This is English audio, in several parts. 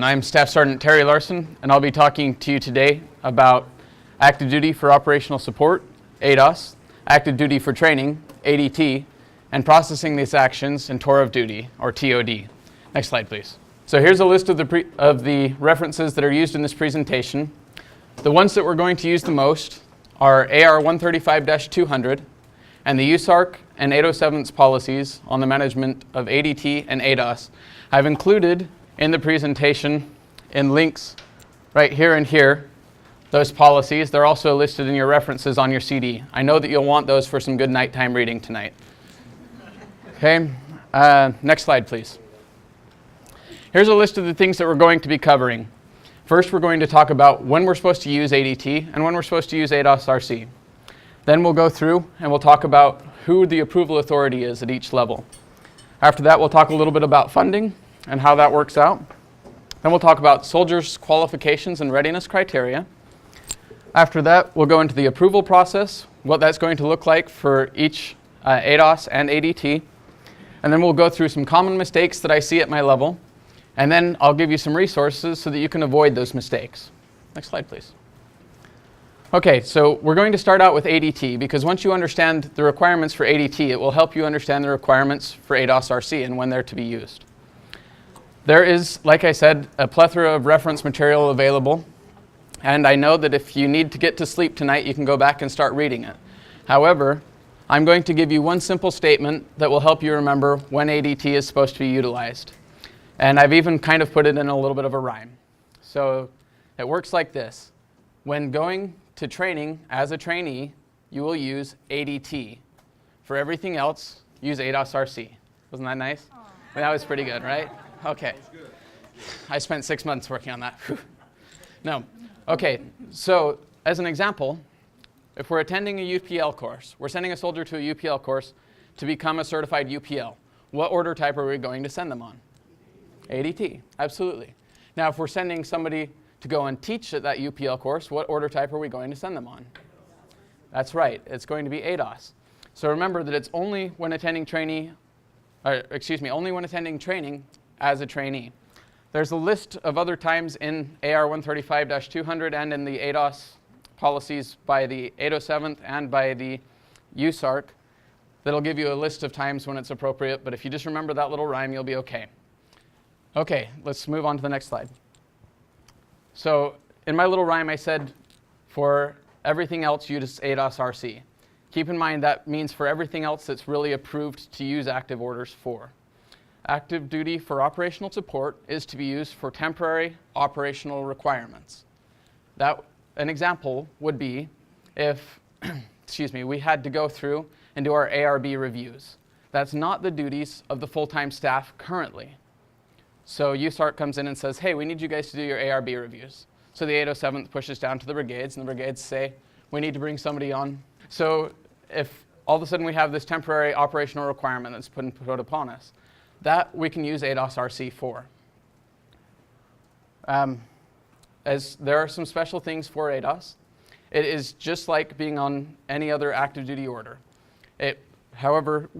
I'm Staff Sergeant Terry Larson, and I'll be talking to you today about active duty for operational support, ADOS, active duty for training, ADT, and processing these actions in tour of duty, or TOD. Next slide, please. So here's a list of the references that are used in this presentation. The ones that we're going to use the most are AR 135-200 and the USARC and ADOS-RC policies on the management of ADT and ADOS. I've included in the presentation in links right here and here those policies. They're also listed in your references on your CD. I know that you'll want those for some good nighttime reading tonight. Okay, next slide, please. Here's a list of the things that we're going to be covering. First, we're going to talk about when we're supposed to use ADT and when we're supposed to use ADOS-RC. Then we'll go through and we'll talk about who the approval authority is at each level. After that, we'll talk a little bit about funding and how that works out. Then we'll talk about soldiers' qualifications and readiness criteria. After that, we'll go into the approval process, what that's going to look like for each ADOS and ADT. And then we'll go through some common mistakes that I see at my level. And then I'll give you some resources so that you can avoid those mistakes. Next slide, please. Okay, so we're going to start out with ADT because once you understand the requirements for ADT, it will help you understand the requirements for ADOS-RC and when they're to be used. There is, like I said, a plethora of reference material available, and I know that if you need to get to sleep tonight, you can go back and start reading it. However, I'm going to give you one simple statement that will help you remember when ADT is supposed to be utilized. And I've even kind of put it in a little bit of a rhyme. So it works like this. When going to training as a trainee, you will use ADT. For everything else, use ADOS-RC. Wasn't that nice? Aww. That was pretty good, right? Okay. I spent 6 months working on that. No. Okay, so as an example, if we're attending a UPL course, we're sending a soldier to a UPL course to become a certified UPL. What order type are we going to send them on? ADT, absolutely. Now, if we're sending somebody to go and teach at that UPL course, what order type are we going to send them on? That's right, it's going to be ADOS. So remember that it's only when attending training as a trainee. There's a list of other times in AR 135-200 and in the ADOS policies by the ADOS-RC and by the USARC that'll give you a list of times when it's appropriate, but if you just remember that little rhyme, you'll be okay. Okay, let's move on to the next slide. So in my little rhyme, I said for everything else, use ADOS-RC. Keep in mind that means for everything else that's really approved to use active orders for. Active duty for operational support is to be used for temporary operational requirements. An example would be if we had to go through and do our ARB reviews. That's not the duties of the full-time staff currently. So USARC comes in and says, hey, we need you guys to do your ARB reviews. So the ADOS-RC pushes down to the brigades, and the brigades say, we need to bring somebody on. So if all of a sudden we have this temporary operational requirement that's put upon us, that we can use ADOS-RC for. As there are some special things for ADOS. It is just like being on any other active duty order. It, however,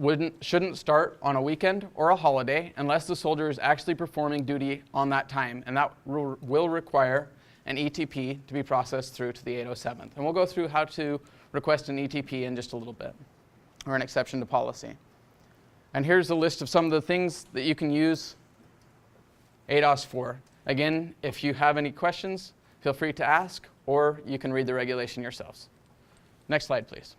shouldn't start on a weekend or a holiday unless the soldier is actually performing duty on that time, and that will require an ETP to be processed through to the ADOS-RC. And we'll go through how to request an ETP in just a little bit, or an exception to policy. And here's a list of some of the things that you can use ADOS for. Again, if you have any questions, feel free to ask, or you can read the regulation yourselves. Next slide, please.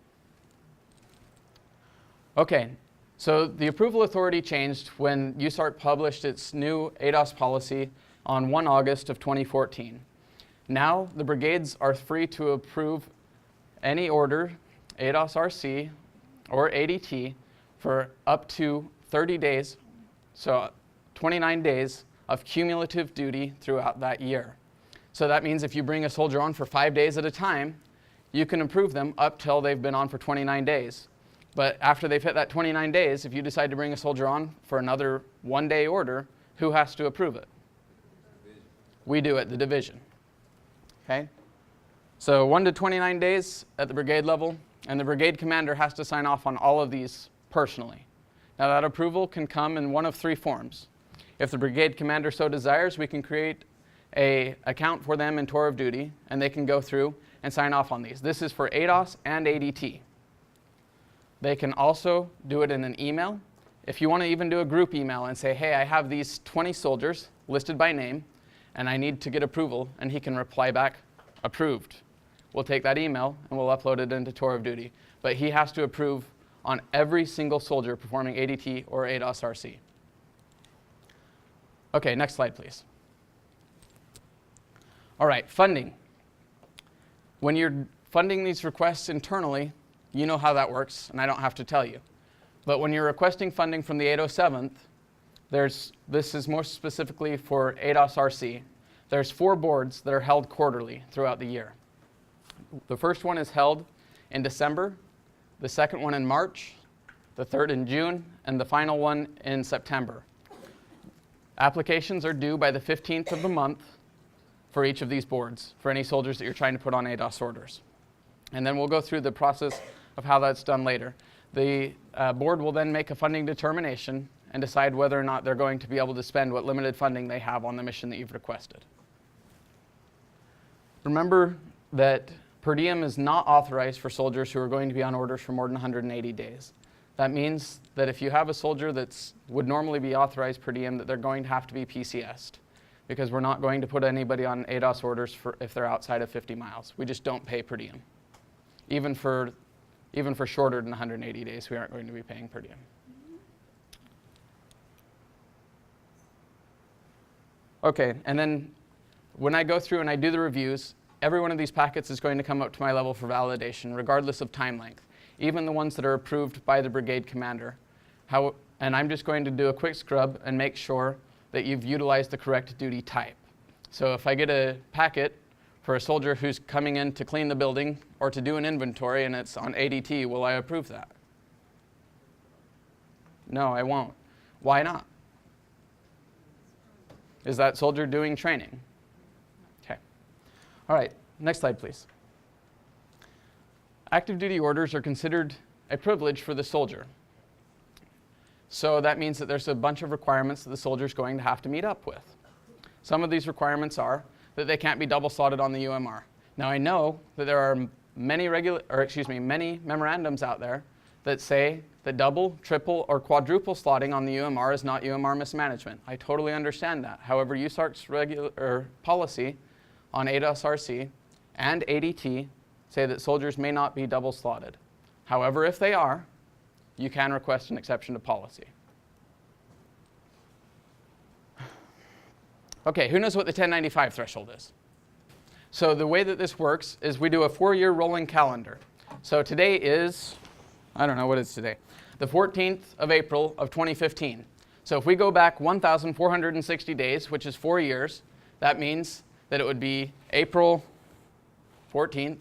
Okay, so the approval authority changed when USARC published its new ADOS policy on 1 August of 2014. Now the brigades are free to approve any order, ADOS-RC or ADT, for up to 30 days, so 29 days of cumulative duty throughout that year. So that means if you bring a soldier on for 5 days at a time, you can approve them up till they've been on for 29 days. But after they've hit that 29 days, if you decide to bring a soldier on for another 1-day order, who has to approve it? We do at the division. Okay? So 1 to 29 days at the brigade level, and the brigade commander has to sign off on all of these personally. Now that approval can come in one of 3 forms. If the brigade commander so desires, we can create an account for them in tour of duty, and they can go through and sign off on these. This is for ADOS and ADT. They can also do it in an email. If you want to even do a group email and say, hey, I have these 20 soldiers listed by name, and I need to get approval, and he can reply back, approved. We'll take that email and we'll upload it into tour of duty. But he has to approve on every single soldier performing ADT or ADOS-RC. Okay, next slide, please. All right, funding. When you're funding these requests internally, you know how that works, and I don't have to tell you. But when you're requesting funding from the 807th, this is more specifically for ADOS-RC. There's 4 boards that are held quarterly throughout the year. The first one is held in December, the second one in March, the third in June, and the final one in September. Applications are due by the 15th of the month for each of these boards, for any soldiers that you're trying to put on ADOS orders. And then we'll go through the process of how that's done later. The board will then make a funding determination and decide whether or not they're going to be able to spend what limited funding they have on the mission that you've requested. Remember that per diem is not authorized for soldiers who are going to be on orders for more than 180 days. That means that if you have a soldier that would normally be authorized per diem, that they're going to have to be PCS'd, because we're not going to put anybody on ADOS orders if they're outside of 50 miles. We just don't pay per diem. Even for shorter than 180 days, we aren't going to be paying per diem. Okay, and then when I go through and I do the reviews, every one of these packets is going to come up to my level for validation, regardless of time length, even the ones that are approved by the brigade commander. And I'm just going to do a quick scrub and make sure that you've utilized the correct duty type. So if I get a packet for a soldier who's coming in to clean the building or to do an inventory and it's on ADT, will I approve that? No, I won't. Why not? Is that soldier doing training? Okay. All right, next slide, please. Active duty orders are considered a privilege for the soldier. So that means that there's a bunch of requirements that the soldier is going to have to meet up with. Some of these requirements are that they can't be double slotted on the UMR. Now I know that there are many memorandums out there that say that double, triple, or quadruple slotting on the UMR is not UMR mismanagement. I totally understand that. However, USARC's policy on ADOS-RC and ADT say that soldiers may not be double slotted. However, if they are, you can request an exception to policy. Okay, who knows what the 1095 threshold is? So the way that this works is we do a 4-year rolling calendar. So today is, I don't know what is today, the 14th of April of 2015. So if we go back 1,460 days, which is 4 years, that means that it would be April 14th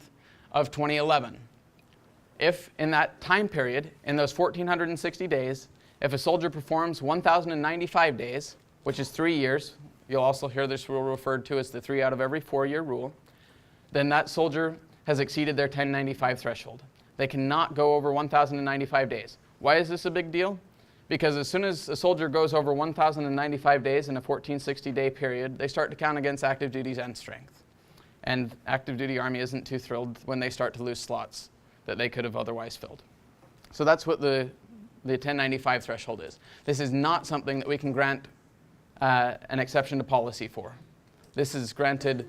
of 2011. If in that time period, in those 1,460 days, if a soldier performs 1,095 days, which is 3 years, you'll also hear this rule referred to as the 3 out of every 4-year rule, then that soldier has exceeded their 1095 threshold. They cannot go over 1,095 days. Why is this a big deal? Because as soon as a soldier goes over 1,095 days in a 1,460-day period, they start to count against active duty's end strength. And active duty Army isn't too thrilled when they start to lose slots that they could have otherwise filled. So that's what the 1095 threshold is. This is not something that we can grant an exception to policy for. This is granted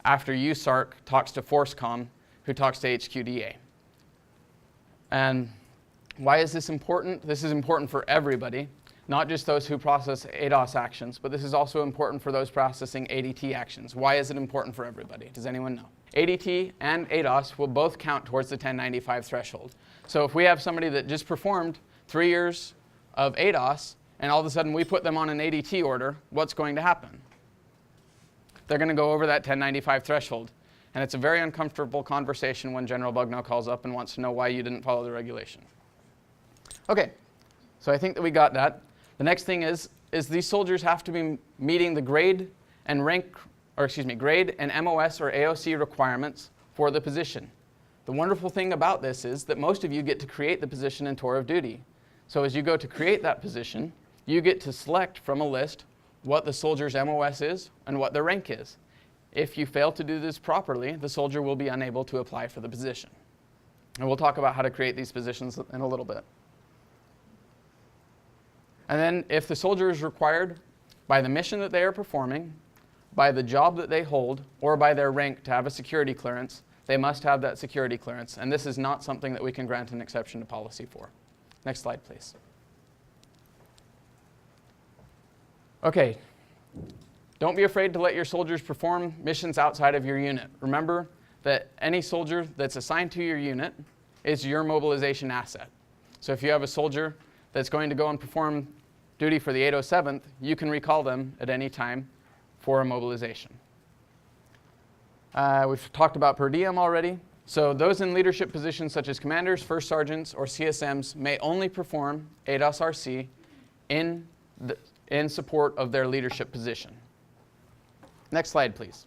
after USARC talks to FORCECOM, who talks to HQDA. And why is this important? This is important for everybody, not just those who process ADOS actions, but this is also important for those processing ADT actions. Why is it important for everybody? Does anyone know? ADT and ADOS will both count towards the 1095 threshold. So if we have somebody that just performed 3 years of ADOS, and all of a sudden we put them on an ADT order, what's going to happen? They're going to go over that 1095 threshold. And it's a very uncomfortable conversation when General Bugno calls up and wants to know why you didn't follow the regulation. Okay, so I think that we got that. The next thing is these soldiers have to be meeting the grade and grade and MOS or AOC requirements for the position. The wonderful thing about this is that most of you get to create the position in tour of duty. So as you go to create that position, you get to select from a list what the soldier's MOS is and what their rank is. If you fail to do this properly, the soldier will be unable to apply for the position. And we'll talk about how to create these positions in a little bit. And then if the soldier is required by the mission that they are performing, by the job that they hold, or by their rank to have a security clearance, they must have that security clearance. And this is not something that we can grant an exception to policy for. Next slide, please. Okay. Don't be afraid to let your soldiers perform missions outside of your unit. Remember that any soldier that's assigned to your unit is your mobilization asset. So if you have a soldier that's going to go and perform duty for the 807th, you can recall them at any time for a mobilization. We've talked about per diem already. So those in leadership positions such as commanders, first sergeants, or CSMs may only perform ADOS-RC in support of their leadership position. Next slide, please.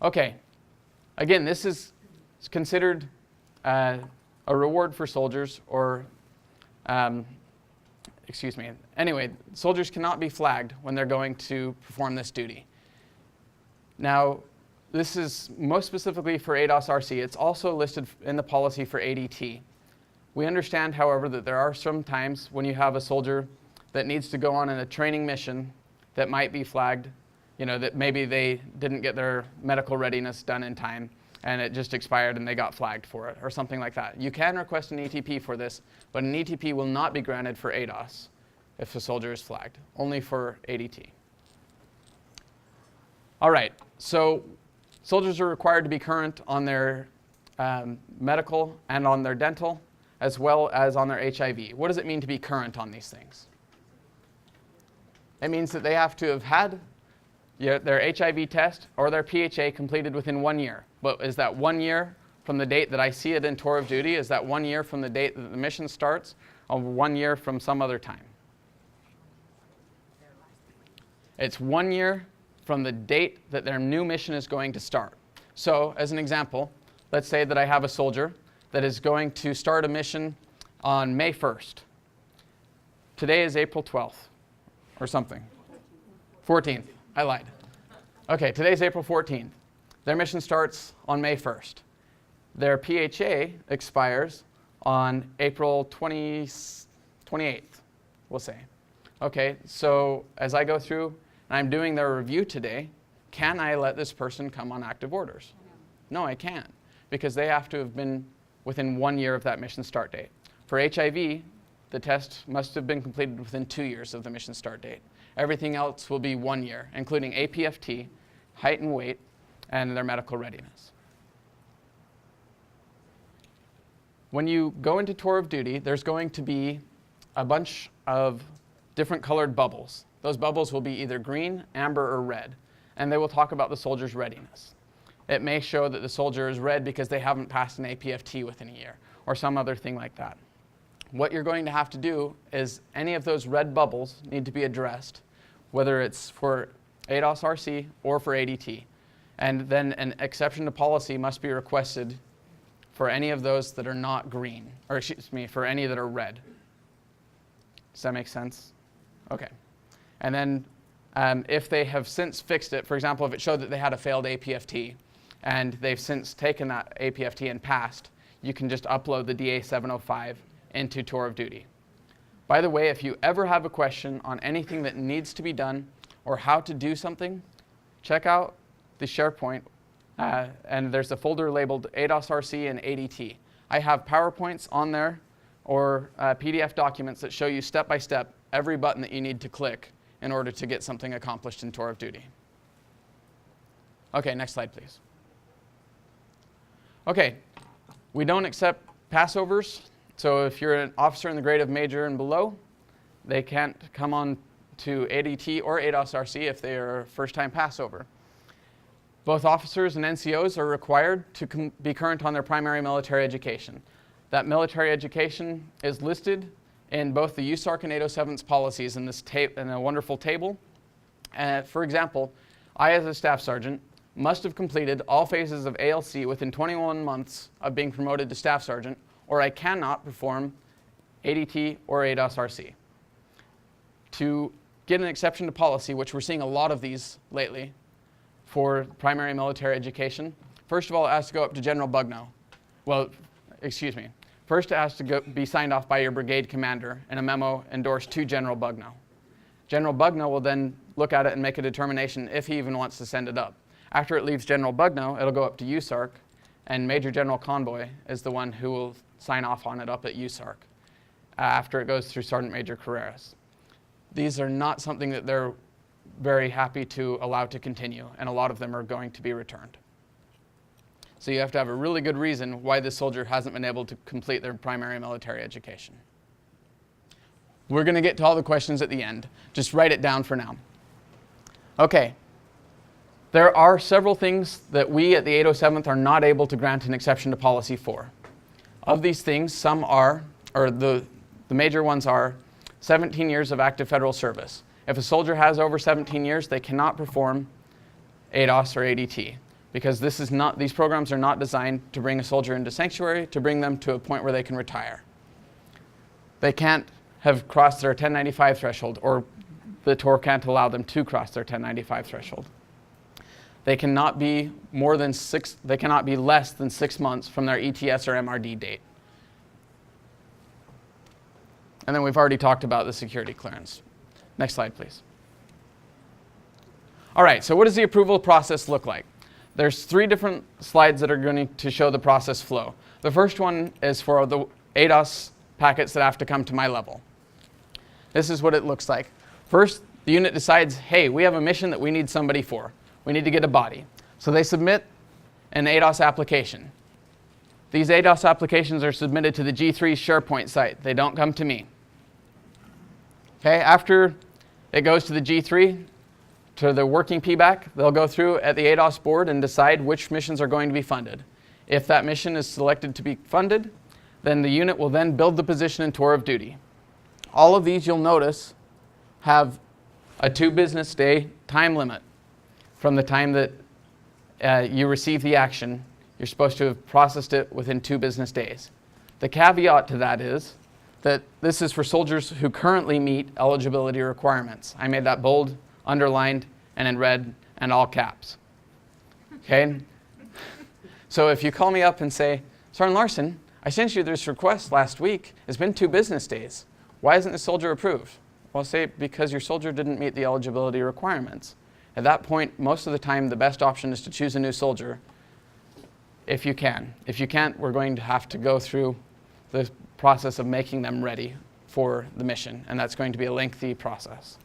Okay. Again, this is considered a reward for soldiers, or excuse me. Anyway, soldiers cannot be flagged when they're going to perform this duty. Now, this is most specifically for ADOS-RC. It's also listed in the policy for ADT. We understand, however, that there are some times when you have a soldier that needs to go on in a training mission that might be flagged, that maybe they didn't get their medical readiness done in time and it just expired and they got flagged for it, or something like that. You can request an ETP for this, but an ETP will not be granted for ADOS if the soldier is flagged, only for ADT. All right, so soldiers are required to be current on their medical and on their dental, as well as on their HIV. What does it mean to be current on these things? It means that they have to have had their HIV test or their PHA completed within 1 year. But is that 1 year from the date that I see it in tour of duty? Is that 1 year from the date that the mission starts, or 1 year from some other time? It's 1 year from the date that their new mission is going to start. So, as an example, let's say that I have a soldier that is going to start a mission on May 1st. Today is April 12th, or something. 14th. I lied. Okay, today's April 14th. Their mission starts on May 1st. Their PHA expires on April 28th, we'll say. Okay, so as I go through and I'm doing their review today, can I let this person come on active orders? No, I can't, because they have to have been within 1 year of that mission start date. For HIV, the test must have been completed within 2 years of the mission start date. Everything else will be 1 year, including APFT, height and weight, and their medical readiness. When you go into tour of duty, there's going to be a bunch of different colored bubbles. Those bubbles will be either green, amber, or red, and they will talk about the soldier's readiness. It may show that the soldier is red because they haven't passed an APFT within a year, or some other thing like that. What you're going to have to do is any of those red bubbles need to be addressed, whether it's for ADOS-RC or for ADT. And then an exception to policy must be requested for any of those that are not green, or excuse me, for any that are red. Does that make sense? Okay. And then if they have since fixed it, for example, if it showed that they had a failed APFT and they've since taken that APFT and passed, you can just upload the DA 705 into tour of duty. By the way, if you ever have a question on anything that needs to be done or how to do something, check out the SharePoint, and there's a folder labeled ADOS-RC and ADT. I have PowerPoints on there or PDF documents that show you step by step every button that you need to click in order to get something accomplished in tour of duty. Okay, next slide, please. Okay, we don't accept passovers. So if you're an officer in the grade of major and below, they can't come on to ADT or ADOS-RC if they are a first-time passover. Both officers and NCOs are required to be current on their primary military education. That military education is listed in both the USARC and 807's policies in this in a wonderful table. For example, I as a staff sergeant must have completed all phases of ALC within 21 months of being promoted to staff sergeant, or I cannot perform ADT or ADOS-RC. To get an exception to policy, which we're seeing a lot of these lately for primary military education, first of all, it has to go up to General Bugno. Well, excuse me. First, it has to be signed off by your brigade commander in a memo endorsed to General Bugno. General Bugno will then look at it and make a determination if he even wants to send it up. After it leaves General Bugno, it'll go up to USARC, and Major General Convoy is the one who will sign off on it up at USARC after it goes through Sergeant Major Carreras. These are not something that they're very happy to allow to continue, and a lot of them are going to be returned. So you have to have a really good reason why this soldier hasn't been able to complete their primary military education. We're going to get to all the questions at the end. Just write it down for now. Okay. There are several things that we at the 807th are not able to grant an exception to policy for. Of these things, some are, or the major ones are 17 years of active federal service. If a soldier has over 17 years, they cannot perform ADOS or ADT, because these programs are not designed to bring a soldier into sanctuary, to bring them to a point where they can retire. They can't have crossed their 1095 threshold, or the TOR can't allow them to cross their 1095 threshold. They cannot be less than 6 months from their ETS or MRD date. And then we've already talked about the security clearance. Next slide, please. All right, so what does the approval process look like? There's 3 different slides that are going to show the process flow. The first one is for the ADOS packets that have to come to my level. This is what it looks like. First, the unit decides, hey, we have a mission that we need somebody for. We need to get a body. So they submit an ADOS application. These ADOS applications are submitted to the G3 SharePoint site. They don't come to me. Okay, after it goes to the G3, to the working PBAC, they'll go through at the ADOS board and decide which missions are going to be funded. If that mission is selected to be funded, then the unit will then build the position in tour of duty. All of these, you'll notice, have a 2 business day time limit. From the time that you receive the action, you're supposed to have processed it within 2 business days. The caveat to that is that this is for soldiers who currently meet eligibility requirements. I made that bold, underlined, and in red, and all caps. Okay? So if you call me up and say, Sergeant Larson, I sent you this request last week. It's been 2 business days. Why isn't the soldier approved? Well, I'll say because your soldier didn't meet the eligibility requirements. At that point, most of the time, the best option is to choose a new soldier if you can. If you can't, we're going to have to go through the process of making them ready for the mission, and that's going to be a lengthy process.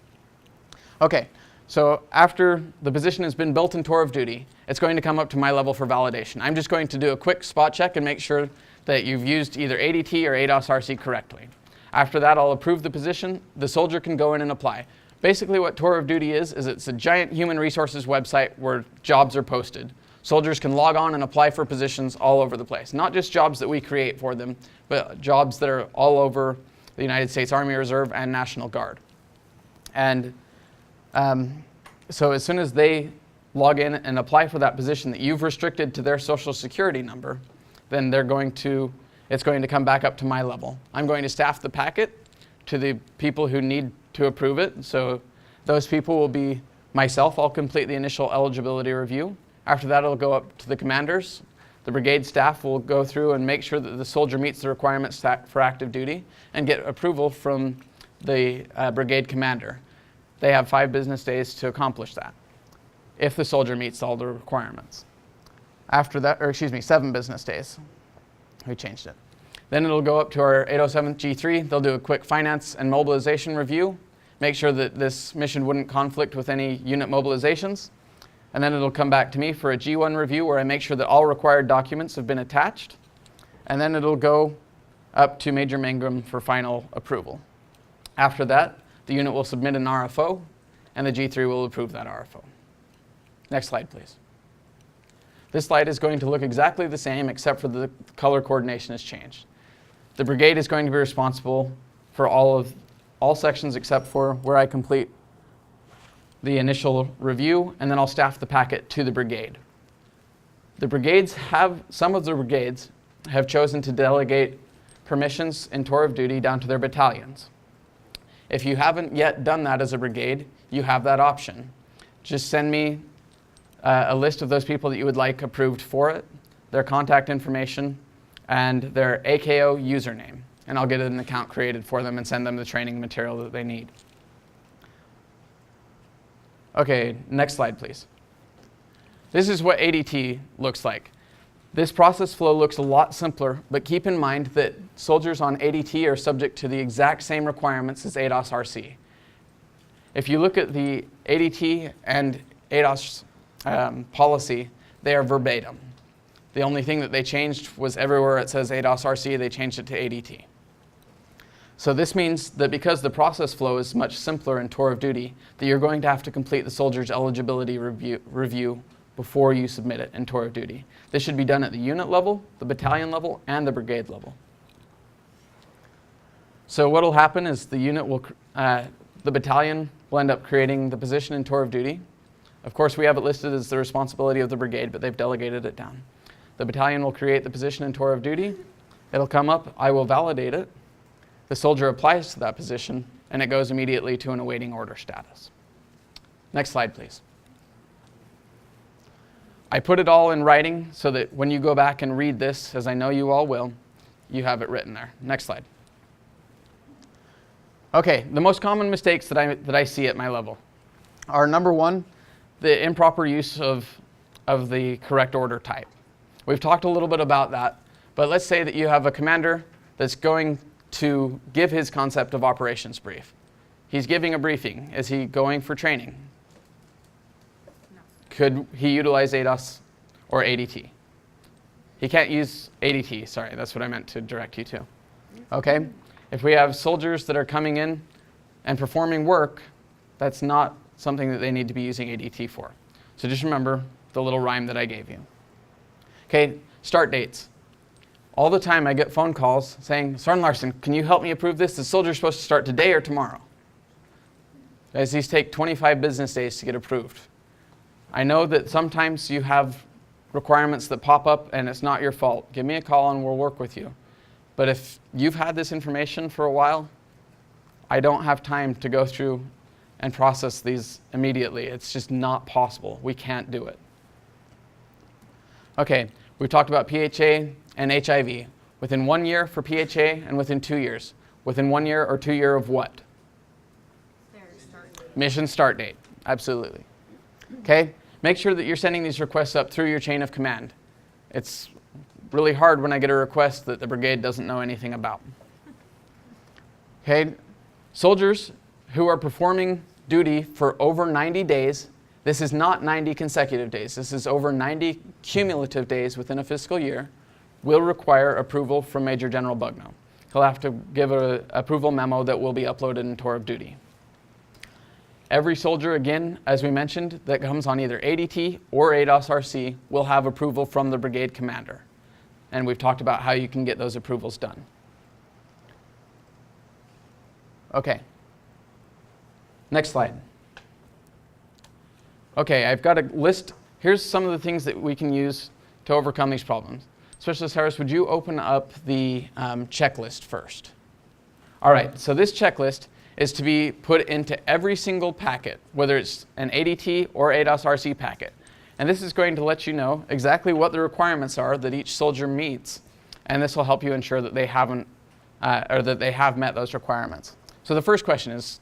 Okay, so after the position has been built in tour of duty, it's going to come up to my level for validation. I'm just going to do a quick spot check and make sure that you've used either ADT or ADOS-RC correctly. After that, I'll approve the position. The soldier can go in and apply. Basically what Tour of Duty is it's a giant human resources website where jobs are posted. Soldiers can log on and apply for positions all over the place. Not just jobs that we create for them, but jobs that are all over the United States Army Reserve and National Guard. And so as soon as they log in and apply for that position that you've restricted to their social security number, then it's going to come back up to my level. I'm going to staff the packet to the people who need to approve it. So those people will be myself. I'll complete the initial eligibility review. After that, it'll go up to the commanders. The brigade staff will go through and make sure that the soldier meets the requirements for active duty and get approval from the brigade commander. They have 5 business days to accomplish that if the soldier meets all the requirements. After that, or excuse me, 7 business days. We changed it. Then it'll go up to our 807th G3. They'll do a quick finance and mobilization review, make sure that this mission wouldn't conflict with any unit mobilizations. And then it'll come back to me for a G1 review where I make sure that all required documents have been attached. And then it'll go up to Major Mangrum for final approval. After that, the unit will submit an RFO, and the G3 will approve that RFO. Next slide, please. This slide is going to look exactly the same, except for the color coordination has changed. The brigade is going to be responsible for all sections except for where I complete the initial review, and then I'll staff the packet to the brigade. Some of the brigades have chosen to delegate permissions in tour of duty down to their battalions. If you haven't yet done that as a brigade, you have that option. Just send me a list of those people that you would like approved for it, their contact information, and their AKO username. And I'll get an account created for them and send them the training material that they need. Okay, next slide, please. This is what ADT looks like. This process flow looks a lot simpler, but keep in mind that soldiers on ADT are subject to the exact same requirements as ADOS-RC. If you look at the ADT and ADOS policy, they are verbatim. The only thing that they changed was everywhere it says ADOS-RC, they changed it to ADT. So this means that because the process flow is much simpler in tour of duty, that you're going to have to complete the soldier's eligibility review before you submit it in tour of duty. This should be done at the unit level, the battalion level, and the brigade level. So what will happen is the battalion will end up creating the position in tour of duty. Of course, we have it listed as the responsibility of the brigade, but they've delegated it down. The battalion will create the position in tour of duty. It'll come up, I will validate it. The soldier applies to that position, and it goes immediately to an awaiting order status. Next slide, please. I put it all in writing so that when you go back and read this, as I know you all will, you have it written there. Next slide. Okay, the most common mistakes that I see at my level are, number one, the improper use of the correct order type. We've talked a little bit about that, but let's say that you have a commander that's going to give his concept of operations brief. He's giving a briefing. Is he going for training? No. Could he utilize ADOS or ADT? He can't use ADT, sorry, that's what I meant to direct you to. Okay? If we have soldiers that are coming in and performing work, that's not something that they need to be using ADT for. So just remember the little rhyme that I gave you. Okay, start dates. All the time I get phone calls saying, Sergeant Larson, can you help me approve this? The soldier's supposed to start today or tomorrow. Guys, these take 25 business days to get approved. I know that sometimes you have requirements that pop up and it's not your fault. Give me a call and we'll work with you. But if you've had this information for a while, I don't have time to go through and process these immediately. It's just not possible. We can't do it. Okay, we've talked about PHA and HIV. Within 1 year for PHA and within 2 years. Within 1 year or 2 year of what? Mission start date. Absolutely. Okay, make sure that you're sending these requests up through your chain of command. It's really hard when I get a request that the brigade doesn't know anything about. Okay, soldiers who are performing duty for over 90 days, this is not 90 consecutive days, this is over 90 cumulative days within a fiscal year, will require approval from Major General Bugno. He'll have to give an approval memo that will be uploaded in tour of duty. Every soldier, again, as we mentioned, that comes on either ADT or ADOS-RC will have approval from the brigade commander. And we've talked about how you can get those approvals done. Okay. Next slide. Okay, I've got a list. Here's some of the things that we can use to overcome these problems. Specialist Harris, would you open up the checklist first? All right, so this checklist is to be put into every single packet, whether it's an ADT or ADOS-RC packet. And this is going to let you know exactly what the requirements are that each soldier meets. And this will help you ensure that they haven't, or that they have met those requirements. So the first question is,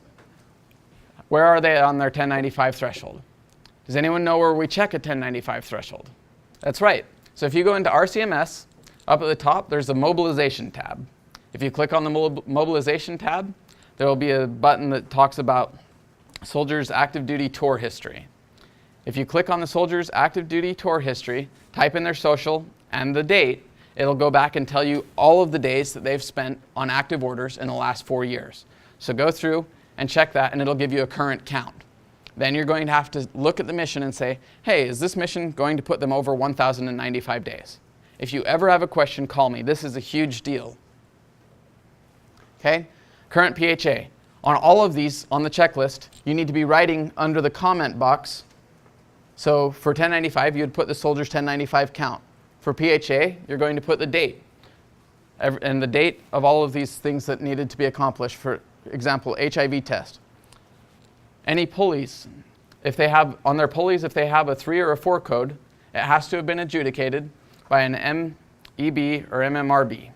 where are they on their 1095 threshold? Does anyone know where we check a 1095 threshold? That's right. So if you go into RCMS, up at the top, there's a mobilization tab. If you click on the mobilization tab, there will be a button that talks about soldiers' active duty tour history. If you click on the soldier's active duty tour history, type in their social and the date, it'll go back and tell you all of the days that they've spent on active orders in the last 4 years. So go through and check that and it'll give you a current count. Then you're going to have to look at the mission and say, hey, is this mission going to put them over 1,095 days? If you ever have a question, call me. This is a huge deal. Okay? Current PHA. On all of these on the checklist, you need to be writing under the comment box. So for 1095, you would put the soldier's 1095 count. For PHA, you're going to put the date. And the date of all of these things that needed to be accomplished example, HIV test. Any pulleys, if they have, on their pulleys, if they have a 3 or a 4 code, it has to have been adjudicated by an MEB or MMRB.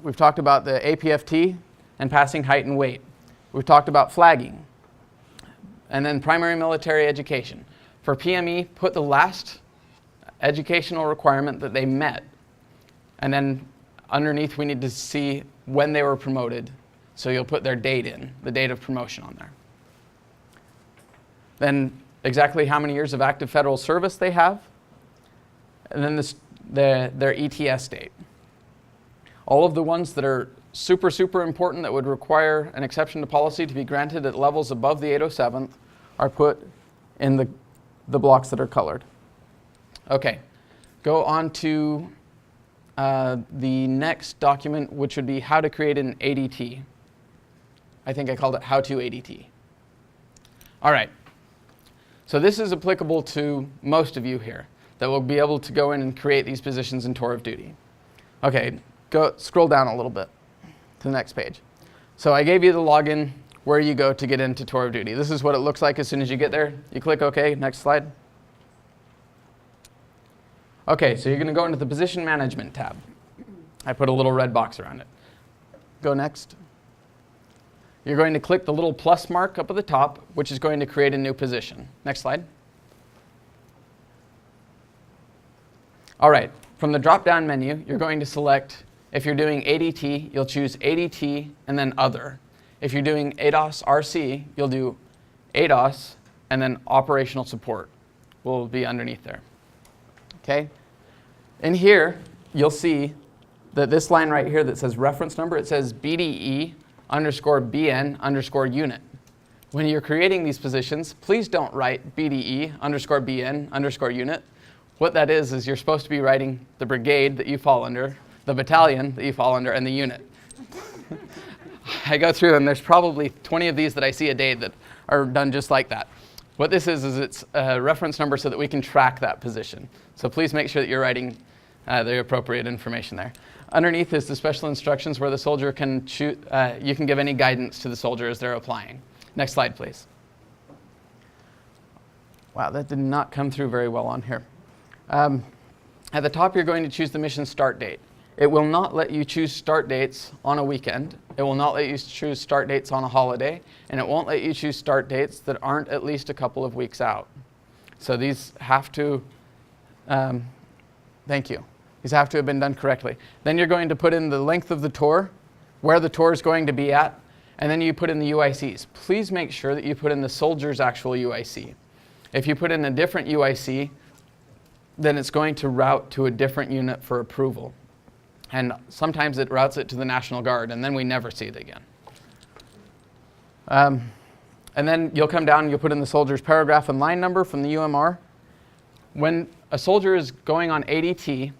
We've talked about the APFT and passing height and weight. We've talked about flagging. And then primary military education. For PME, put the last educational requirement that they met. And then underneath, we need to see when they were promoted. So you'll put their date in, the date of promotion on there. Then exactly how many years of active federal service they have. And then their ETS date. All of the ones that are super, super important that would require an exception to policy to be granted at levels above the 807th are put in the blocks that are colored. Okay, go on to the next document, which would be how to create an ADT. I think I called it How to ADT. All right, so this is applicable to most of you here that will be able to go in and create these positions in tour of duty. Okay, scroll down a little bit to the next page. So I gave you the login where you go to get into tour of duty. This is what it looks like as soon as you get there. You click OK, next slide. Okay, so you're going to go into the position management tab. I put a little red box around it. Go next. You're going to click the little plus mark up at the top, which is going to create a new position. Next slide. All right, from the drop-down menu, you're going to select, if you're doing ADT, you'll choose ADT and then Other. If you're doing ADOS-RC, you'll do ADOS and then Operational Support will be underneath there. Okay? In here, you'll see that this line right here that says reference number, it says BDE_BN_unit. When you're creating these positions, please don't write BDE_BN_unit. What that is you're supposed to be writing the brigade that you fall under, the battalion that you fall under, and the unit. I go through and there's probably 20 of these that I see a day that are done just like that. What this is it's a reference number so that we can track that position. So please make sure that you're writing the appropriate information there. Underneath is the special instructions where the soldier can choose, you can give any guidance to the soldier as they're applying. Next slide, please. Wow, that did not come through very well on here. At the top, you're going to choose the mission start date. It will not let you choose start dates on a weekend. It will not let you choose start dates on a holiday. And it won't let you choose start dates that aren't at least a couple of weeks out. So these have to, thank you. These have to have been done correctly. Then you're going to put in the length of the tour, where the tour is going to be at, and then you put in the UICs. Please make sure that you put in the soldier's actual UIC. If you put in a different UIC, then it's going to route to a different unit for approval. And sometimes it routes it to the National Guard, and then we never see it again. And then you'll come down and you'll put in the soldier's paragraph and line number from the UMR. When a soldier is going on ADT,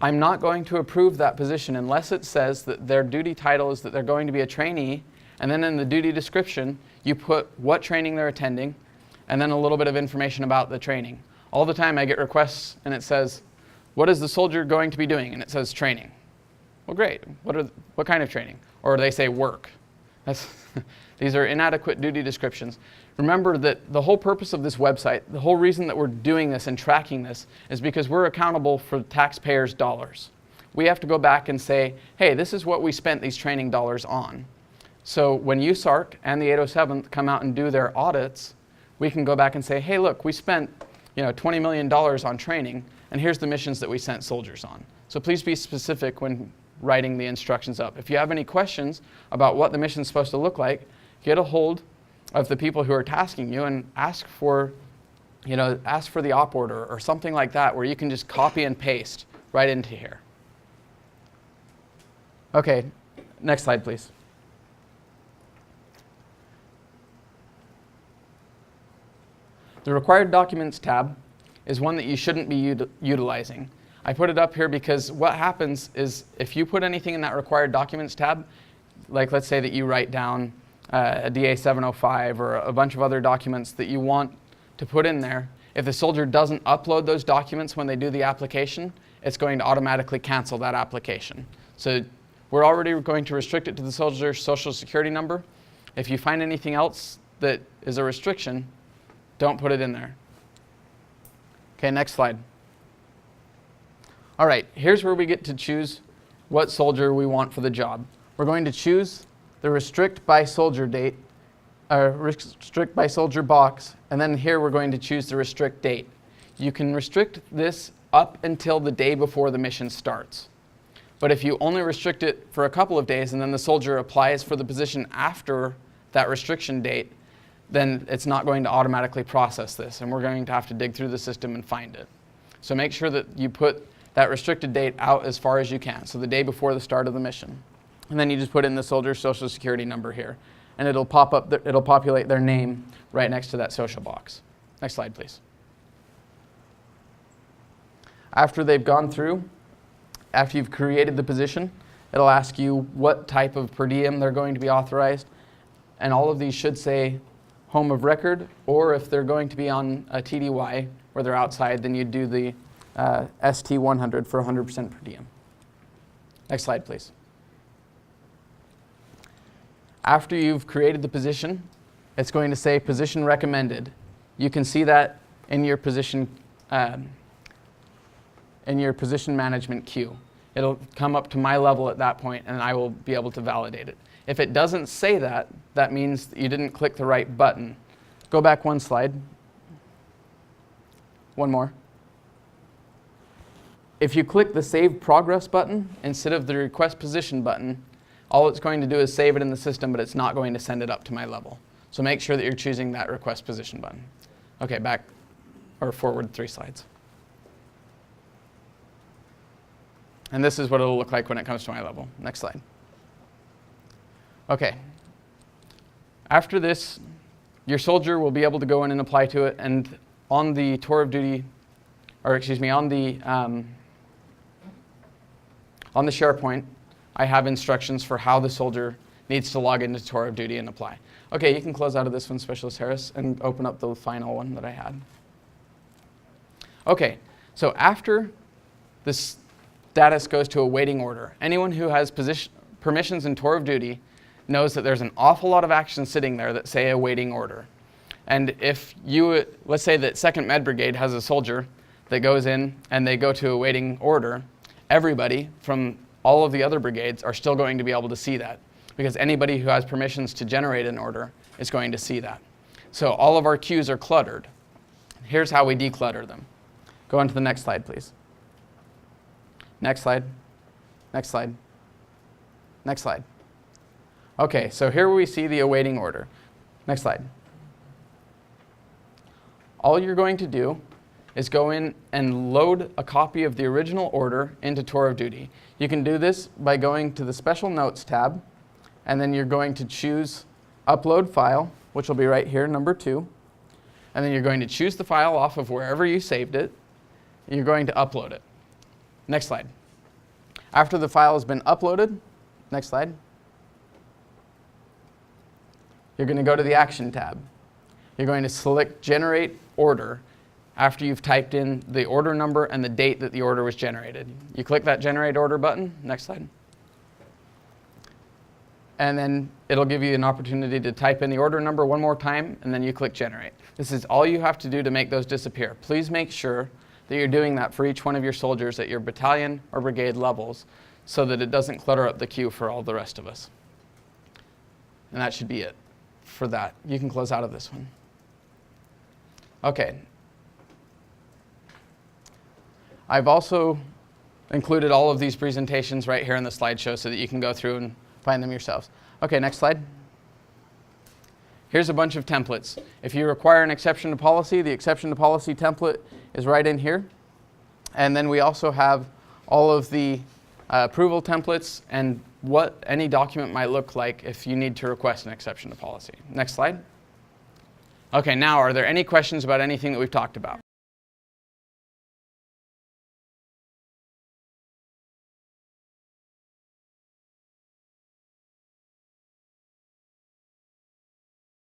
I'm not going to approve that position unless it says that their duty title is that they're going to be a trainee, and then in the duty description, you put what training they're attending, and then a little bit of information about the training. All the time I get requests and it says, what is the soldier going to be doing? And it says training. Well, great. What kind of training? Or they say work. These are inadequate duty descriptions. Remember that the whole purpose of this website, the whole reason that we're doing this and tracking this is because we're accountable for taxpayers' dollars. We have to go back and say, hey, this is what we spent these training dollars on. So when USARC and the 807th come out and do their audits, we can go back and say, hey, look, we spent $20 million on training, and here's the missions that we sent soldiers on. So please be specific when writing the instructions up. If you have any questions about what the mission is supposed to look like, get a hold of the people who are tasking you and ask for the op order or something like that where you can just copy and paste right into here. Okay, next slide, please. The Required Documents tab is one that you shouldn't be utilizing. I put it up here because what happens is if you put anything in that Required Documents tab, like let's say that you write down a DA 705 or a bunch of other documents that you want to put in there, if the soldier doesn't upload those documents when they do the application, it's going to automatically cancel that application. So we're already going to restrict it to the soldier's social security number. If you find anything else that is a restriction, don't put it in there. Okay, next slide. All right, here's where we get to choose what soldier we want for the job. We're going to choose the restrict by soldier date, restrict by soldier box, and then here we're going to choose the restrict date. You can restrict this up until the day before the mission starts. But if you only restrict it for a couple of days and then the soldier applies for the position after that restriction date, then it's not going to automatically process this, and we're going to have to dig through the system and find it. So make sure that you put that restricted date out as far as you can, so the day before the start of the mission. And then you just put in the soldier's social security number here, and it'll populate their name right next to that social box. Next slide, please. After they've gone through, after you've created the position, it'll ask you what type of per diem they're going to be authorized, and all of these should say home of record, or if they're going to be on a TDY where they're outside, then you'd do the ST100 for 100% per diem. Next slide, please. After you've created the position, it's going to say position recommended. You can see that in your position management queue. It'll come up to my level at that point, and I will be able to validate it. If it doesn't say that, that means that you didn't click the right button. Go back one slide. One more. If you click the Save Progress button instead of the Request Position button, all it's going to do is save it in the system, but it's not going to send it up to my level. So make sure that you're choosing that Request Position button. Okay, back or forward 3 slides. And this is what it'll look like when it comes to my level. Next slide. Okay. After this, your soldier will be able to go in and apply to it, and on the tour of duty, or excuse me, on the SharePoint, I have instructions for how the soldier needs to log into tour of duty and apply. Okay, you can close out of this one, Specialist Harris, and open up the final one that I had. Okay, so after this status goes to a waiting order, anyone who has permissions in tour of duty knows that there's an awful lot of actions sitting there that say a waiting order. And if you, let's say that 2nd Med Brigade has a soldier that goes in and they go to a waiting order, everybody from all of the other brigades are still going to be able to see that, because anybody who has permissions to generate an order is going to see that. So all of our queues are cluttered. Here's how we declutter them. Go on to the next slide, please. Next slide. Next slide. Next slide. Okay, so here we see the awaiting order. Next slide. All you're going to do is go in and load a copy of the original order into tour of duty. You can do this by going to the Special Notes tab, and then you're going to choose Upload File, which will be right here, number 2. And then you're going to choose the file off of wherever you saved it, and you're going to upload it. Next slide. After the file has been uploaded, next slide, you're going to go to the Action tab. You're going to select Generate Order after you've typed in the order number and the date that the order was generated. You click that Generate Order button, next slide, and then it'll give you an opportunity to type in the order number one more time, and then you click Generate. This is all you have to do to make those disappear. Please make sure that you're doing that for each one of your soldiers at your battalion or brigade levels so that it doesn't clutter up the queue for all the rest of us. And that should be it for that. You can close out of this one. Okay. I've also included all of these presentations right here in the slideshow so that you can go through and find them yourselves. Okay, next slide. Here's a bunch of templates. If you require an exception to policy, the exception to policy template is right in here. And then we also have all of the approval templates and what any document might look like if you need to request an exception to policy. Next slide. Okay, now are there any questions about anything that we've talked about?